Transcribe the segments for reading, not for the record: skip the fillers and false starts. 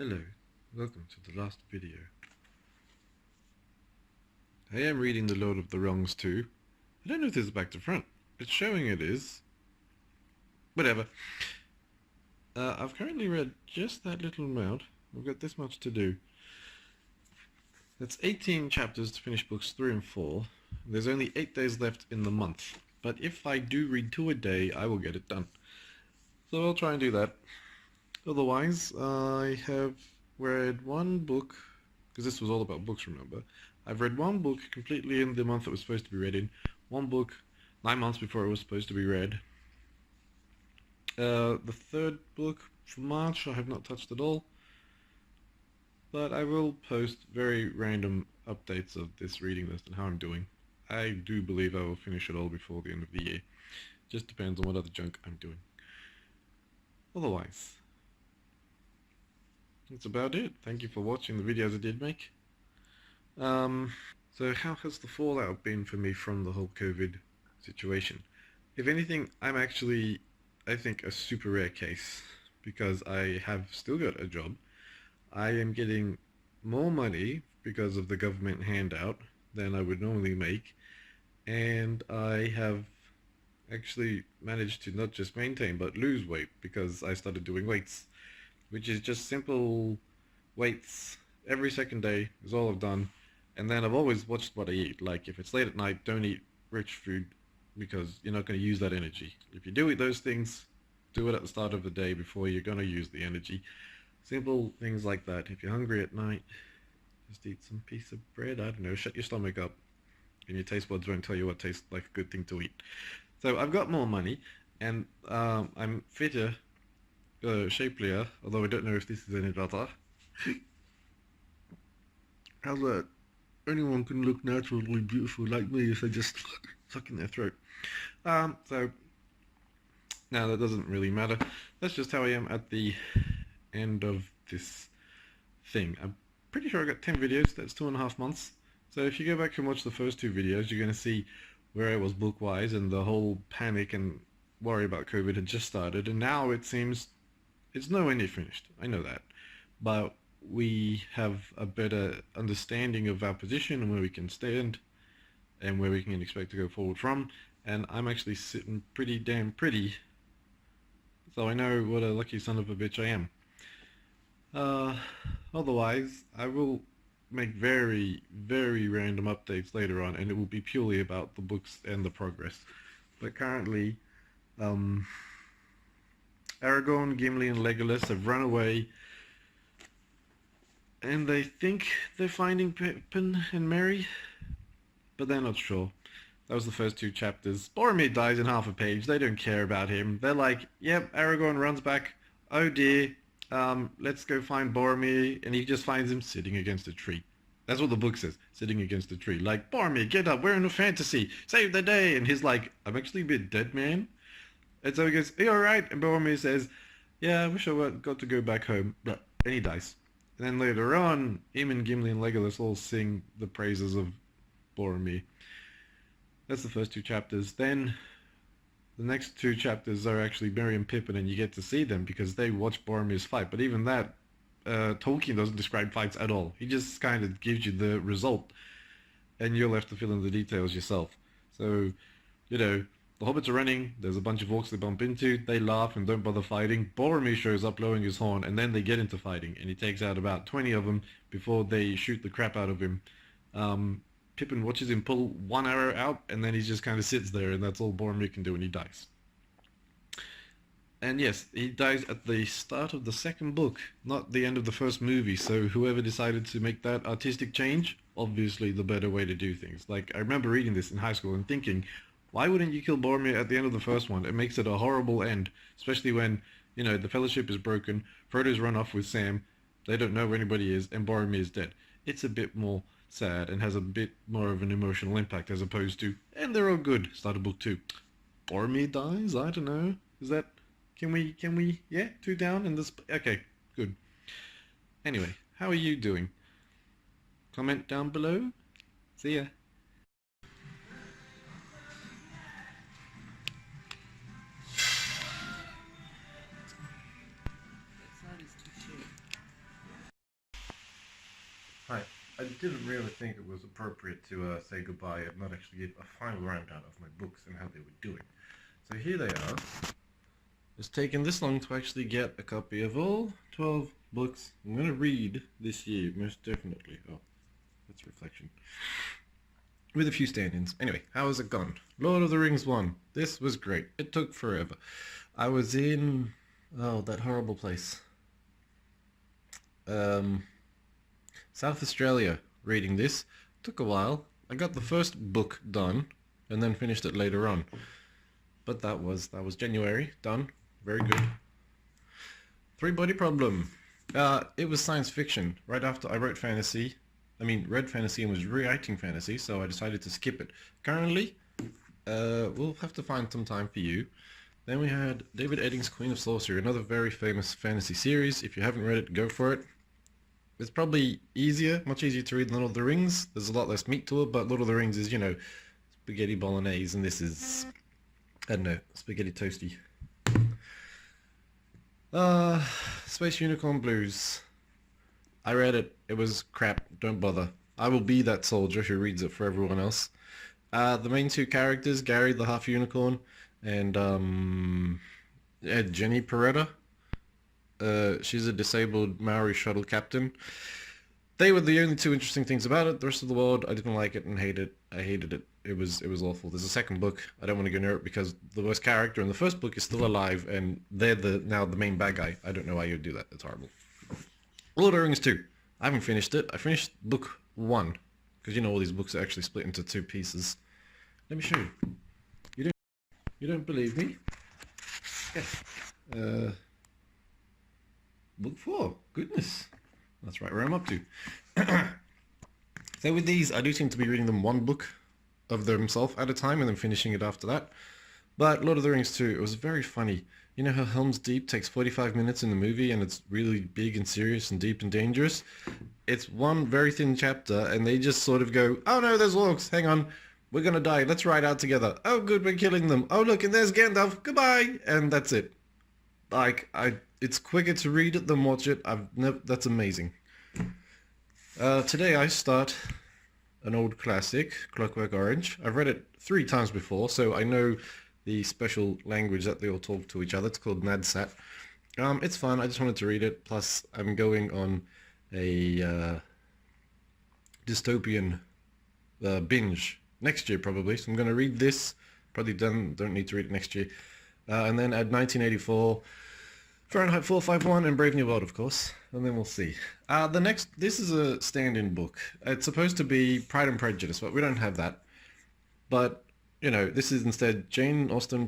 Hello, welcome to the last video. I am reading The Lord of the Wrongs too. I don't know if this is back to front. It's showing it is. Whatever. I've currently read just that little amount. I've got this much to do. That's 18 chapters to finish books 3 and 4. There's only 8 days left in the month. But if I do read 2 a day, I will get it done. So I'll try and do that. Otherwise, I have read one book, because this was all about books, remember. I've read one book completely in the month it was supposed to be read in, one book 9 months before it was supposed to be read. The third book for March I have not touched at all, but I will post very random updates of this reading list and how I'm doing. I do believe I will finish it all before the end of the year. Just depends on what other junk I'm doing. Otherwise, that's about it. Thank you for watching the videos I did make. So how has the fallout been for me from the whole COVID situation? If anything, I'm actually, I think, a super rare case, because I have still got a job. I am getting more money because of the government handout than I would normally make, and I have actually managed to not just maintain but lose weight because I started doing weights, which is just simple weights every second day is all I've done. And then I've always watched what I eat. Like, if it's late at night, don't eat rich food because you're not going to use that energy. If you do eat those things, do it at the start of the day before you're going to use the energy. Simple things like that. If you're hungry at night, just eat some piece of bread. I don't know, shut your stomach up and your taste buds won't tell you what tastes like a good thing to eat. So I've got more money, and I'm fitter, shapelier, although I don't know if this is any better. How's that? Anyone can look naturally beautiful like me if they just suck in their throat. So now that doesn't really matter. That's just how I am at the end of this thing. I'm pretty sure I got 10 videos. That's 2.5 months. So if you go back and watch the first 2 videos, you're going to see where I was book-wise, and the whole panic and worry about COVID had just started, and now it seems it's nowhere near finished. I know that. But we have a better understanding of our position and where we can stand and where we can expect to go forward from, and I'm actually sitting pretty damn pretty, so I know what a lucky son of a bitch I am. Otherwise, I will make very, very random updates later on, and it will be purely about the books and the progress. But currently, Aragorn, Gimli, and Legolas have run away, and they think they're finding Pippin and Merry, but they're not sure. That was the first 2 chapters. Boromir dies in half a page. They don't care about him. They're like, yep, Aragorn runs back. Oh dear. Let's go find Boromir, and he just finds him sitting against a tree. That's what the book says, sitting against a tree. Like, Boromir, get up, we're in a fantasy, save the day. And he's like, I'm actually a bit dead, man. And so he goes, are you alright? And Boromir says, yeah, I wish I got to go back home. And he dies. And then later on, him and Gimli and Legolas all sing the praises of Boromir. That's the first 2 chapters. Then the next 2 chapters are actually Merry and Pippin, and you get to see them because they watch Boromir's fight. But even that, Tolkien doesn't describe fights at all. He just kind of gives you the result, and you're left to fill in the details yourself. So, you know, the hobbits are running, there's a bunch of orcs they bump into, they laugh and don't bother fighting. Boromir shows up blowing his horn, and then they get into fighting, and he takes out about 20 of them before they shoot the crap out of him. Pippin watches him pull 1 arrow out, and then he just kind of sits there, and that's all Boromir can do, and he dies. And yes, he dies at the start of the 2nd book, not the end of the 1st movie, so whoever decided to make that artistic change, obviously the better way to do things. Like, I remember reading this in high school and thinking, why wouldn't you kill Boromir at the end of the 1st one? It makes it a horrible end, especially when, you know, the Fellowship is broken, Frodo's run off with Sam, they don't know where anybody is, and Boromir is dead. It's a bit more sad and has a bit more of an emotional impact as opposed to, and they're all good, start of book 2. Boromir dies? I don't know. Is that, can we, yeah, 2 down in this, okay, good. Anyway, how are you doing? Comment down below. See ya. I didn't really think it was appropriate to say goodbye and not actually give a final rundown of my books and how they were doing. So here they are. It's taken this long to actually get a copy of all 12 books I'm going to read this year, most definitely. Oh, that's reflection. With a few stand-ins. Anyway, how has it gone? Lord of the Rings 1. This was great. It took forever. I was in... oh, that horrible place. South Australia reading this. Took a while. I got the first book done and then finished it later on. But that was January. Done. Very good. Three Body Problem. It was science fiction. Right after I wrote fantasy. I mean, read fantasy and was rewriting fantasy, so I decided to skip it. Currently, we'll have to find some time for you. Then we had David Eddings' Queen of Sorcery, another very famous fantasy series. If you haven't read it, go for it. It's probably easier, much easier to read than Lord of the Rings. There's a lot less meat to it, but Lord of the Rings is, you know, spaghetti bolognese, and this is, I don't know, spaghetti toasty. Space Unicorn Blues. I read it. It was crap. Don't bother. I will be that soldier who reads it for everyone else. The main two characters, Gary the half unicorn and Jenny Peretta. She's a disabled Maori shuttle captain. They were the only two interesting things about it. The rest of the world, I didn't like it and hate it. I hated it. It was awful. There's a second book. I don't want to go near it because the worst character in the first book is still alive and they're now the main bad guy. I don't know why you would do that. It's horrible. Lord of the Rings 2. I haven't finished it. I finished book 1 because you know all these books are actually split into 2 pieces. Let me show you. You don't believe me? Yeah. Book 4. Goodness. That's right where I'm up to. So with these, I do seem to be reading them one book of themselves at a time and then finishing it after that. But Lord of the Rings 2, it was very funny. You know how Helm's Deep takes 45 minutes in the movie and it's really big and serious and deep and dangerous? It's one very thin chapter and they just sort of go, oh no, there's orcs, hang on, we're gonna die, let's ride out together. Oh good, we're killing them. Oh look, and there's Gandalf, goodbye! And that's it. Like, it's quicker to read it than watch it. That's amazing. Today I start an old classic, Clockwork Orange. I've read it 3 times before, so I know the special language that they all talk to each other. It's called Nadsat. It's fun. I just wanted to read it. Plus, I'm going on a dystopian binge next year probably. So I'm going to read this. Probably don't need to read it next year. And then add 1984, Fahrenheit 451, and Brave New World, of course. And then we'll see. This is a stand-in book. It's supposed to be Pride and Prejudice, but we don't have that. But you know, this is instead Jane Austen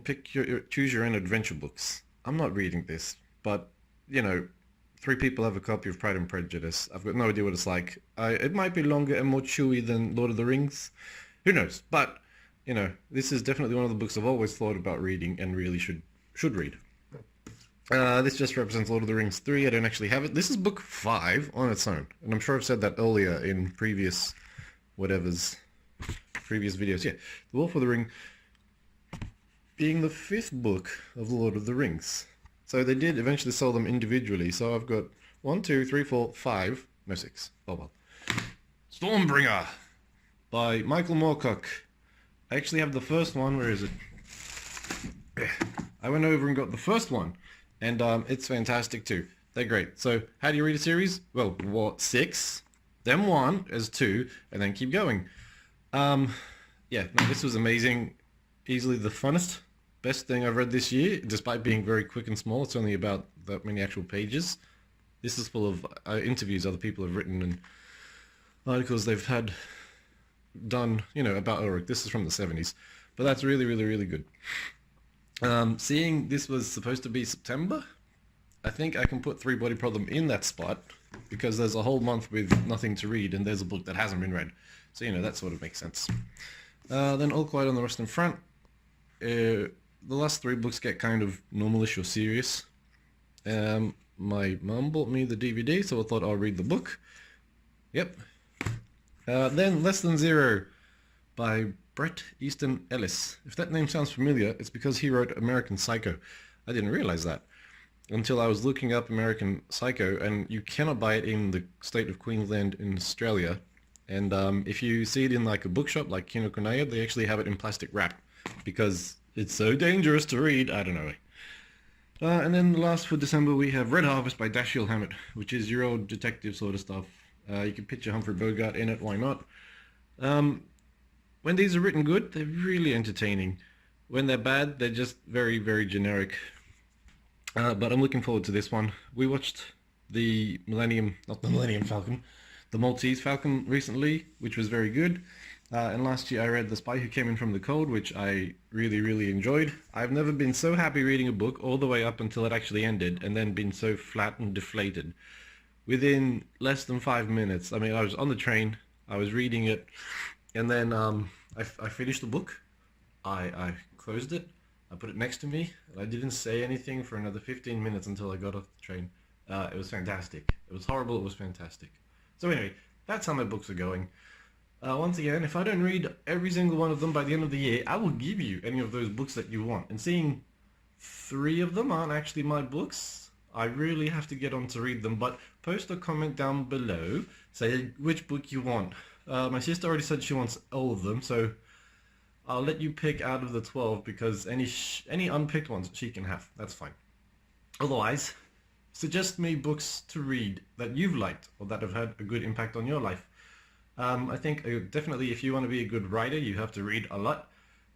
choose your own adventure books. I'm not reading this, but you know, 3 people have a copy of Pride and Prejudice. I've got no idea what it's like. It might be longer and more chewy than Lord of the Rings. Who knows? But you know, this is definitely one of the books I've always thought about reading and really should read. This just represents Lord of the Rings 3. I don't actually have it. This is book 5 on its own, and I'm sure I've said that earlier in previous videos. Yeah, The Wolf of the Ring being the 5th book of The Lord of the Rings. So they did eventually sell them individually. So I've got 1, 2, 3, 4, 5, no 6. Oh well. Stormbringer by Michael Moorcock. I actually have the first one. Where is it? I went over and got the first one, and it's fantastic too. They're great. So how do you read a series? Well, 6, then 1 as 2, and then keep going. Yeah, no, this was amazing. Easily the funnest, best thing I've read this year, despite being very quick and small. It's only about that many actual pages. This is full of interviews other people have written and articles they've had done, you know, about Ulrich. This is from the 70s, but that's really, really, really good. Seeing this was supposed to be September, I think I can put 3 Body Problem in that spot because there's a whole month with nothing to read and there's a book that hasn't been read. So, you know, that sort of makes sense. Then All Quiet on the Western Front. The last 3 books get kind of normalish or serious. My mum bought me the DVD, so I thought I'll read the book. Yep. Then Less Than Zero by Bret Easton Ellis. If that name sounds familiar, it's because he wrote American Psycho. I didn't realize that until I was looking up American Psycho, and you cannot buy it in the state of Queensland in Australia. And if you see it in like a bookshop like Kinokuniya, they actually have it in plastic wrap because it's so dangerous to read. I don't know. And then last for December we have Red Harvest by Dashiell Hammett, which is your old detective sort of stuff. You can picture Humphrey Bogart in it, why not? When these are written good, they're really entertaining. When they're bad, they're just very, very generic. But I'm looking forward to this one. We watched the not the Millennium Falcon, the Maltese Falcon recently, which was very good. And last year I read The Spy Who Came In From the Cold, which I really, really enjoyed. I've never been so happy reading a book all the way up until it actually ended, and then been so flat and deflated. Within less than 5 minutes, I mean, I was on the train, I was reading it, and then I finished the book. I closed it, I put it next to me, and I didn't say anything for another 15 minutes until I got off the train. It was fantastic. It was horrible, it was fantastic. So anyway, that's how my books are going. Once again, if I don't read every single one of them by the end of the year, I will give you any of those books that you want. And seeing 3 of them aren't actually my books, I really have to get on to read them. But post a comment down below, say which book you want. My sister already said she wants all of them, so I'll let you pick out of the 12 because any unpicked ones she can have. That's fine. Otherwise, suggest me books to read that you've liked or that have had a good impact on your life. I think definitely if you want to be a good writer, you have to read a lot,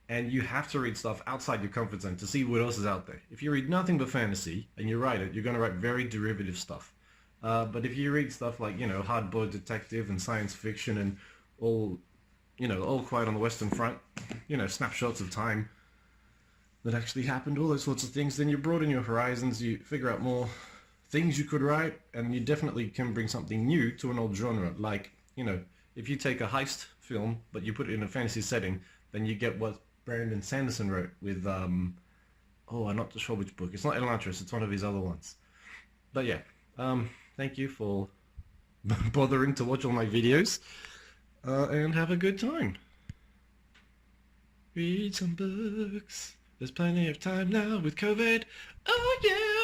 and you have to read stuff outside your comfort zone to see what else is out there. If you read nothing but fantasy and you write it, you're going to write very derivative stuff. But if you read stuff like, hard-boiled detective and science fiction and all Quiet on the Western Front, snapshots of time that actually happened, all those sorts of things, then you broaden your horizons, you figure out more things you could write, and you definitely can bring something new to an old genre. Like, if you take a heist film, but you put it in a fantasy setting, then you get what Brandon Sanderson wrote with, I'm not sure which book. It's not Elantris, it's one of his other ones. But yeah, thank you for bothering to watch all my videos, and have a good time. Read some books. There's plenty of time now with COVID. Oh yeah!